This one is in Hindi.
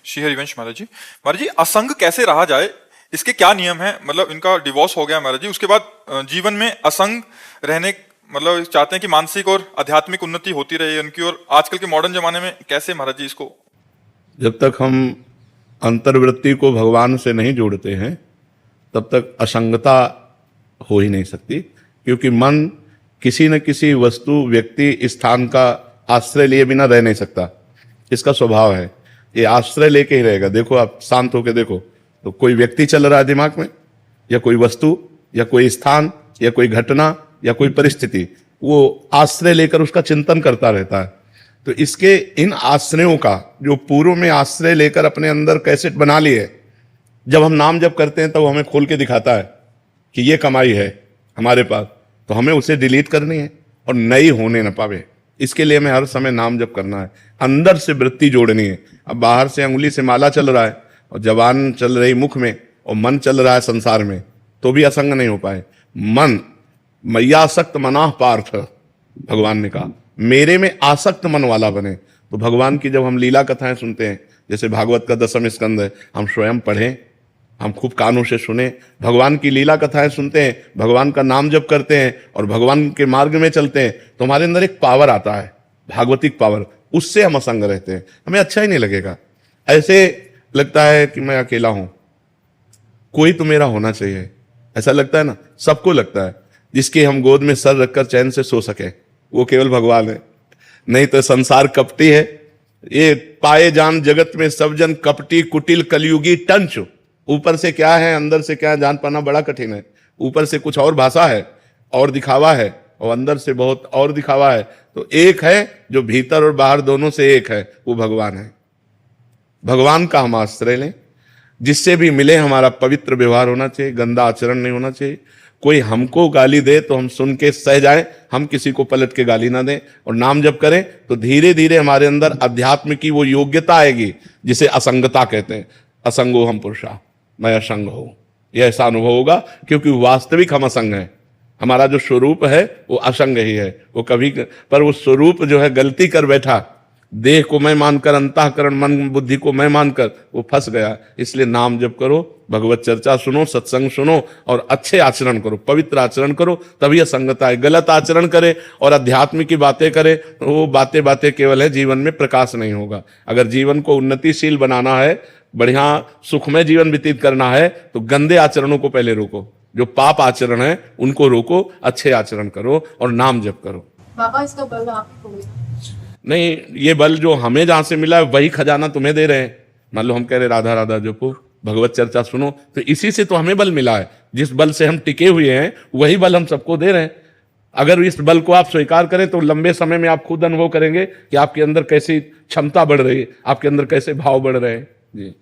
श्री हरिवंश महाराज जी। महाराज जी, असंग कैसे रहा जाए, इसके क्या नियम है? मतलब इनका डिवोर्स हो गया महाराज जी, उसके बाद जीवन में असंग रहने, मतलब चाहते हैं कि मानसिक और आध्यात्मिक उन्नति होती रहे उनकी, और आजकल के मॉडर्न जमाने में कैसे महाराज जी इसको? जब तक हम अंतर्वृत्ति को भगवान से नहीं जोड़ते हैं तब तक असंगता हो ही नहीं सकती, क्योंकि मन किसी न किसी वस्तु, व्यक्ति, स्थान का आश्रय लिए बिना रह नहीं सकता। इसका स्वभाव है, ये आश्रय लेके ही रहेगा। देखो, आप शांत होकर देखो तो कोई व्यक्ति चल रहा है दिमाग में, या कोई वस्तु, या कोई स्थान, या कोई घटना, या कोई परिस्थिति, वो आश्रय लेकर उसका चिंतन करता रहता है। तो इसके इन आश्रयों का, जो पूर्व में आश्रय लेकर अपने अंदर कैसेट बना लिए, जब हम नाम जप करते हैं तब तो हमें खोल के दिखाता है कि ये कमाई है हमारे पास, तो हमें उसे डिलीट करनी है और नई होने न पावे। इसके लिए हमें हर समय नाम जप करना है, अंदर से वृत्ति जोड़नी है। अब बाहर से अंगुली से माला चल रहा है और जबान चल रही मुख में और मन चल रहा है संसार में, तो भी असंग नहीं हो पाए। मन मय्यासक्त मनाह पार्थ, भगवान ने कहा मेरे में आसक्त मन वाला बने। तो भगवान की जब हम लीला कथाएं सुनते हैं, जैसे भागवत का 10वां स्कंद है, हम स्वयं पढ़ें, हम खूब कानों से सुने, भगवान की लीला कथाएं सुनते हैं, भगवान का नाम जप करते हैं और भगवान के मार्ग में चलते हैं, तो हमारे अंदर एक पावर आता है, भागवतिक पावर, उससे हम असंग रहते हैं। हमें अच्छा ही नहीं लगेगा, ऐसे लगता है कि मैं अकेला हूं, कोई तो मेरा होना चाहिए, ऐसा लगता है ना, सबको लगता है। जिसके हम गोद में सर रखकर चैन से सो सके वो केवल भगवान है, नहीं तो संसार कपटी है। ये पाए जान जगत में सब जन कपटी, कुटिल, कलयुगी, टंच। ऊपर से क्या है अंदर से क्या है जान पाना बड़ा कठिन है। ऊपर से कुछ और भाषा है और दिखावा है, और अंदर से बहुत और दिखावा है। तो एक है जो भीतर और बाहर दोनों से एक है, वो भगवान है। भगवान का हम आश्रय लें, जिससे भी मिले हमारा पवित्र व्यवहार होना चाहिए, गंदा आचरण नहीं होना चाहिए। कोई हमको गाली दे तो हम सुन के सह जाएं, हम किसी को पलट के गाली ना दें, और नाम जप करें तो धीरे धीरे हमारे अंदर अध्यात्म की वो योग्यता आएगी जिसे असंगता कहते हैं। असंगो हम पुरुषा, मैं असंग हूं, यह ऐसा अनुभव होगा, क्योंकि वास्तविक हम असंग हैं। हमारा जो स्वरूप है वो असंग ही है। वो कभी पर वो स्वरूप जो है गलती कर बैठा, देह को मैं मानकर, अंतःकरण मन बुद्धि को मैं मानकर वो फंस गया। इसलिए नाम जप करो, भगवत चर्चा सुनो, सत्संग सुनो और अच्छे आचरण करो, पवित्र आचरण करो, तभी असंगता है। गलत आचरण करे और अध्यात्म की बातें करे तो वो बातें बातें केवल है, जीवन में प्रकाश नहीं होगा। अगर जीवन को उन्नतिशील बनाना है, बढ़िया सुखमय जीवन व्यतीत करना है, तो गंदे आचरणों को पहले रोको, जो पाप आचरण है उनको रोको, अच्छे आचरण करो और नाम जप करो। बाबा, इसका बल आपको नहीं, ये बल जो हमें जहां से मिला है वही खजाना तुम्हें दे रहे हैं। मान लो हम कह रहे राधा राधा जपो, भगवत चर्चा सुनो, तो इसी से तो हमें बल मिला है। जिस बल से हम टिके हुए हैं वही बल हम सबको दे रहे हैं। अगर इस बल को आप स्वीकार करें तो लंबे समय में आप खुद अनुभव करेंगे कि आपके अंदर कैसी क्षमता बढ़ रही है, आपके अंदर कैसे भाव बढ़ रहे हैं। जी।